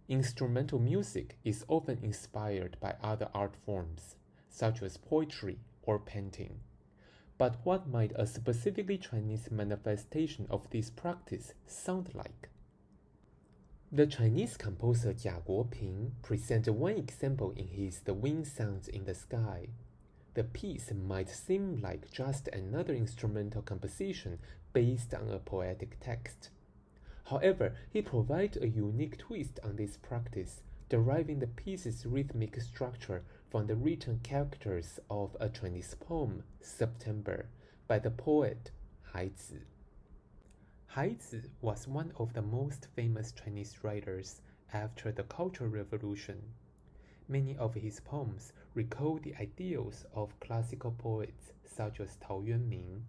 Instrumental music is often inspired by other art forms, such as poetry or painting. But what might a specifically Chinese manifestation of this practice sound like? The Chinese composer JIA Guoping presents one example in his The Wind Sounds in the Sky. The piece might seem like just another instrumental composition based on a poetic text. However, he provides a unique twist on this practice, deriving the piece's rhythmic structure from the written characters of a Chinese poem, September, by the poet Haizi. Haizi was one of the most famous Chinese writers after the Cultural Revolution. Many of his poems recall the ideals of classical poets such as Tao Yuanming.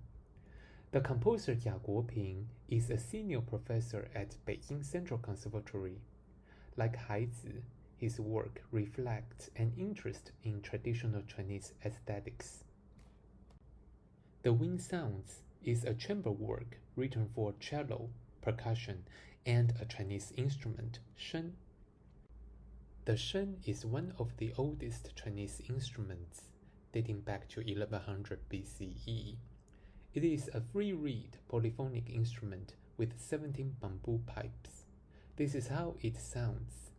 The composer JIA Guoping is a senior professor at Beijing Central Conservatory. Like Haizi, his work reflects an interest in traditional Chinese aesthetics. The Wind Sounds is a chamber work written for cello, percussion, and a Chinese instrument, shen. The shen is one of the oldest Chinese instruments, dating back to 1100 BCE. It is a free-reed polyphonic instrument with 17 bamboo pipes. This is how it sounds.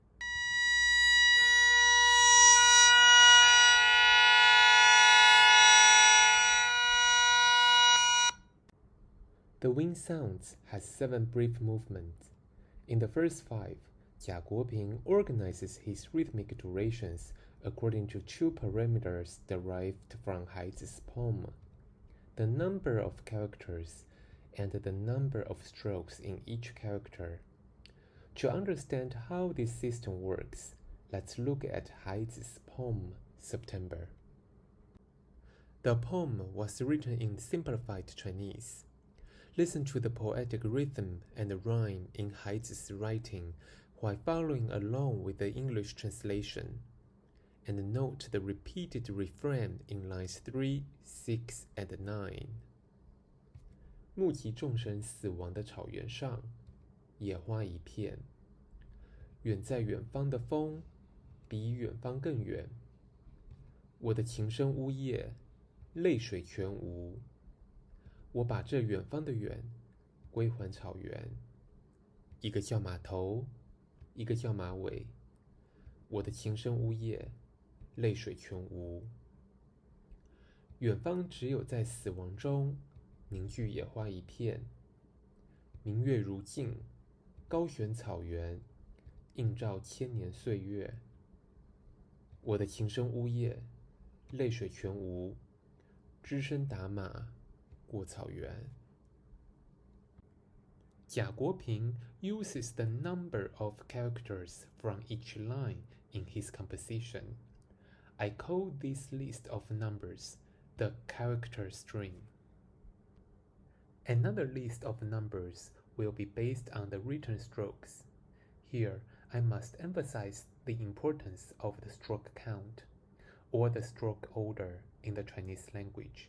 The Wind Sounds has 7 brief movements. In the first 5, JIA Guoping organizes his rhythmic durations according to 2 parameters derived from Haizi's poem: the number of characters and the number of strokes in each character. To understand how this system works, let's look at Haizi's poem, September. The poem was written in simplified Chinese. Listen to the poetic rhythm and rhyme in Haizi's writing while following along with the English translation, and note the repeated refrain in lines 3, 6, and 9. 目击众神死亡的草原上，野花一片。远在远方的风，比远方更远。我的情深呜咽，泪水全无。我把这远方的远归还草原。一个叫马头，一个叫马尾。我的情深呜咽，泪水全无。远方只有在死亡中凝聚野花一片。明月如镜，高悬草原，映照千年岁月。我的情深呜咽，泪水全无。只身打马过草原。JIA Guoping uses the number of characters from each line in his composition. I call this list of numbers the character string. Another list of numbers will be based on the written strokes. Here, I must emphasize the importance of the stroke count, or the stroke order in the Chinese language.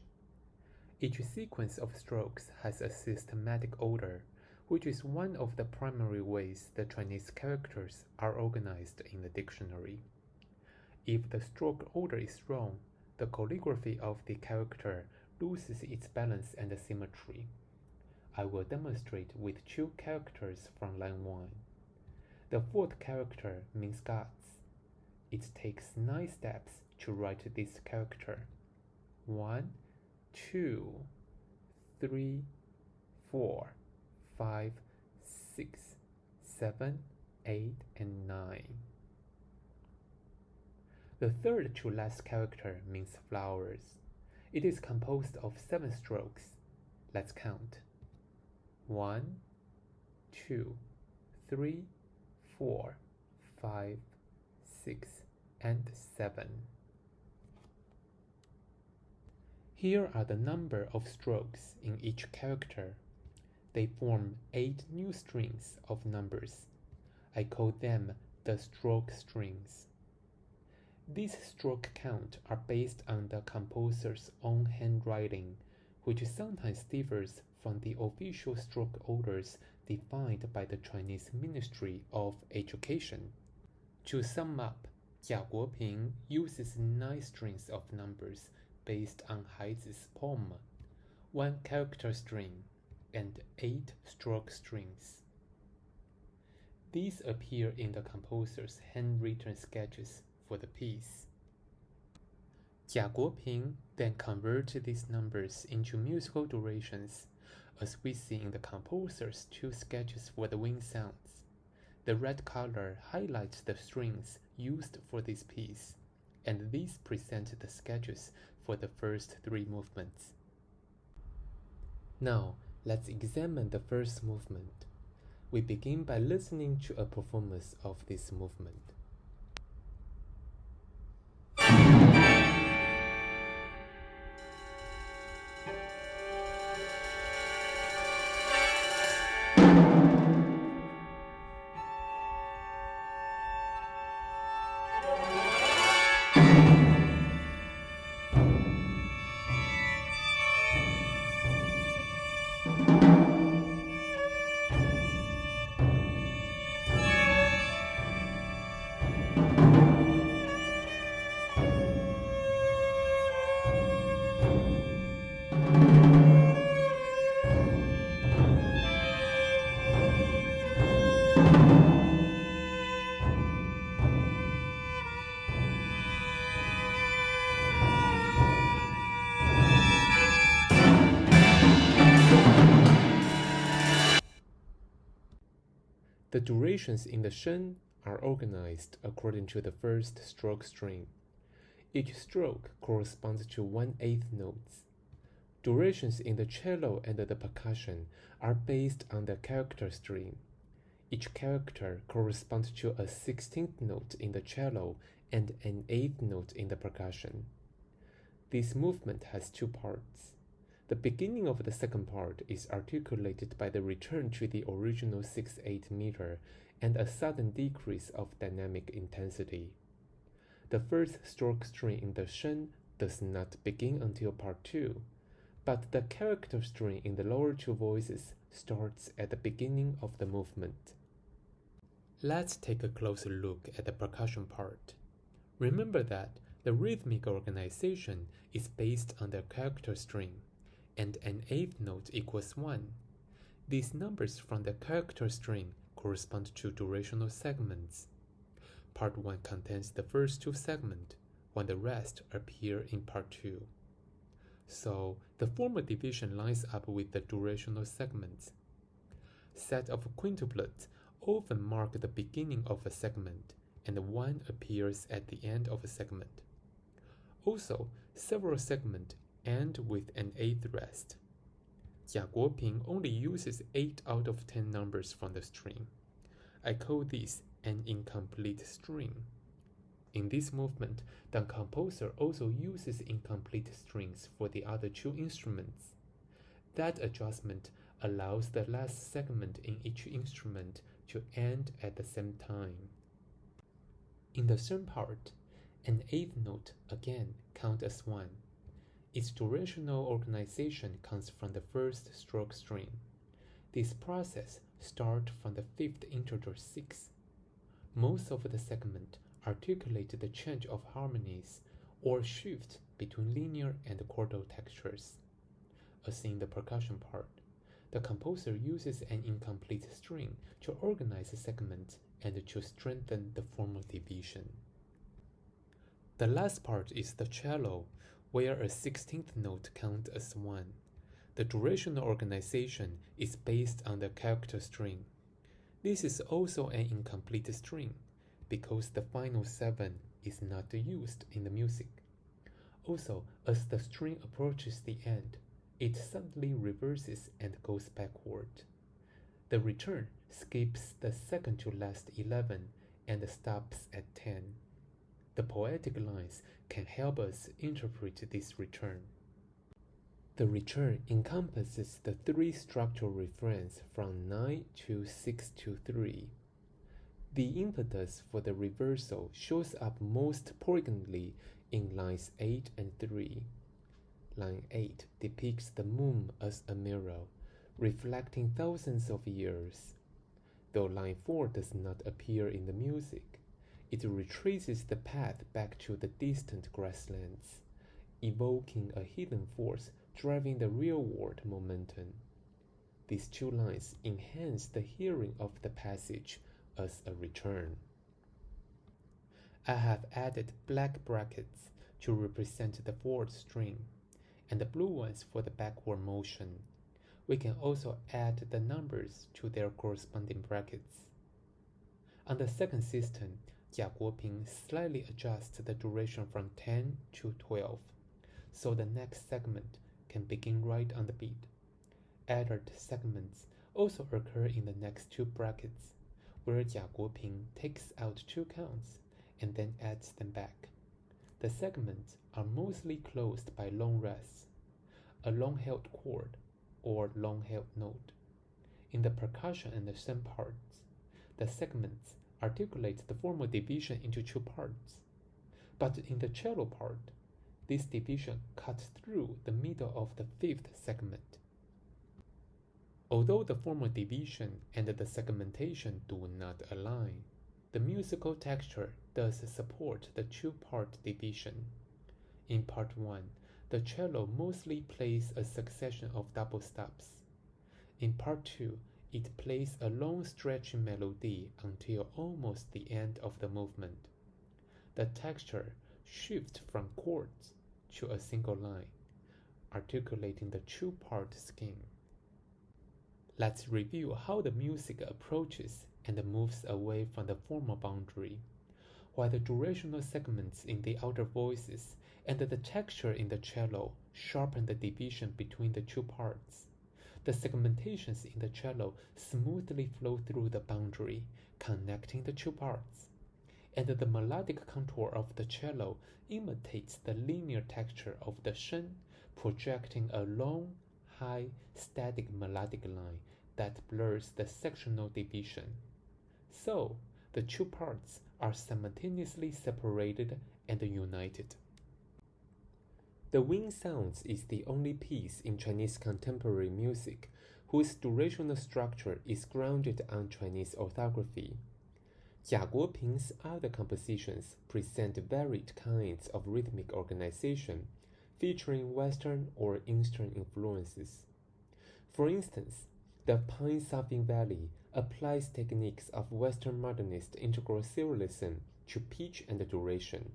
Each sequence of strokes has a systematic order, which is one of the primary ways the Chinese characters are organized in the dictionary. If the stroke order is wrong, the calligraphy of the character loses its balance and symmetry. I will demonstrate with 2 characters from line 1. The 4th character means guts. It takes 9 steps to write this character. 1, 2, 3, 4, 5, 6, 7, 8, and 9. The 3rd to last character means flowers. It is composed of 7 strokes. Let's count. 1, 2, 3, 4, 5, 6, and 7. Here are the number of strokes in each character. They form 8 new strings of numbers. I call them the stroke strings. These stroke count are based on the composer's own handwriting, which sometimes differs from the official stroke orders defined by the Chinese Ministry of Education. To sum up, JIA Guoping uses 9 strings of numbers based on Haizi's poem, 1 character string, and 8 stroke strings. These appear in the composer's handwritten sketches for the piece. JIA Guoping then converted these numbers into musical durations, as we see in the composer's 2 sketches for the wind sounds. The red color highlights the strings used for this piece, and these present the sketches for the first 3 movements. Now, let's examine the first movement. We begin by listening to a performance of this movement. The durations in the shen are organized according to the first stroke string. Each stroke corresponds to 1/8 notes. Durations in the cello and the percussion are based on the character string. Each character corresponds to a 16th note in the cello and an 8th note in the percussion. This movement has 2 parts. The beginning of the second part is articulated by the return to the original 6/8 meter and a sudden decrease of dynamic intensity. The first stroke string in the shen does not begin until part 2, but the character string in the lower 2 voices starts at the beginning of the movement. Let's take a closer look at the percussion part. Remember that the rhythmic organization is based on the character string, and an 8th note equals 1. These numbers from the character string correspond to durational segments. Part 1 contains the first 2 segments, while the rest appear in part 2. So, the former division lines up with the durational segments. Set of quintuplets often mark the beginning of a segment, and 1 appears at the end of a segment. Also, several segments end with an 8th rest. JIA Guoping only uses 8 out of 10 numbers from the string. I call this an incomplete string. In this movement, the composer also uses incomplete strings for the other 2 instruments. That adjustment allows the last segment in each instrument to end at the same time. In the shen part, an 8th note again counts as 1. Its durational organization comes from the first stroke string. This process starts from the 5th integer 6. Most of the segment articulate the change of harmonies or shift between linear and chordal textures. As in the percussion part, the composer uses an incomplete string to organize the segment and to strengthen the formal division. The last part is the cello, where a 16th note counts as 1. The durational organization is based on the character string. This is also an incomplete string, because the final 7 is not used in the music. Also, as the string approaches the end, it suddenly reverses and goes backward. The return skips the second to last 11 and stops at 10. The poetic lines can help us interpret this return. The return encompasses the 3 structural refrains from 9 to 6 to 3. The impetus for the reversal shows up most poignantly in lines 8 and 3. Line 8 depicts the moon as a mirror, reflecting thousands of years. Though line 4 does not appear in the music, it retraces the path back to the distant grasslands, evoking a hidden force driving the rearward momentum. These two lines enhance the hearing of the passage as a return. I have added black brackets to represent the forward string, and the blue ones for the backward motion. We can also add the numbers to their corresponding brackets. On the second system, JIA Guoping slightly adjusts the duration from 10 to 12, so the next segment can begin right on the beat. Added segments also occur in the next two brackets, where JIA Guoping takes out two counts and then adds them back. The segments are mostly closed by long rests, a long-held chord, or long-held note. In the percussion and the stem parts, the segments articulate the formal division into two parts. But in the cello part, this division cuts through the middle of the fifth segment. Although the formal division and the segmentation do not align, the musical texture does support the two-part division. In part 1, the cello mostly plays a succession of double stops. In part 2, it plays a long stretching melody until almost the end of the movement. The texture shifts from chords to a single line, articulating the two-part scheme. Let's review how the music approaches and moves away from the formal boundary. While the durational segments in the outer voices and the texture in the cello sharpen the division between the two parts, the segmentations in the cello smoothly flow through the boundary, connecting the two parts, and the melodic contour of the cello imitates the linear texture of the shen, projecting a long, high, static melodic line that blurs the sectional division. So, the two parts are simultaneously separated and united. The wind sounds is the only piece in Chinese contemporary music whose durational structure is grounded on Chinese orthography. JIA Guoping's other compositions present varied kinds of rhythmic organization, featuring Western or Eastern influences. For instance, the Pine-Savin Valley applies techniques of Western modernist integral serialism to pitch and duration.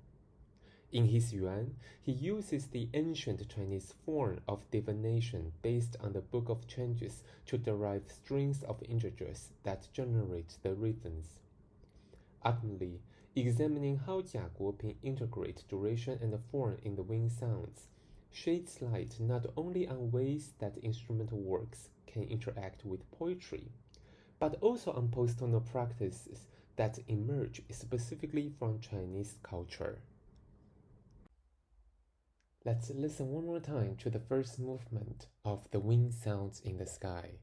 In his yuan, he uses the ancient Chinese form of divination based on the Book of Changes to derive strings of integers that generate the rhythms. Ultimately, examining how JIA Guoping integrate duration and form in the wind sounds sheds light not only on ways that instrumental works can interact with poetry, but also on post-tonal practices that emerge specifically from Chinese culture. Let's listen one more time to the first movement of the wind sounds in the sky.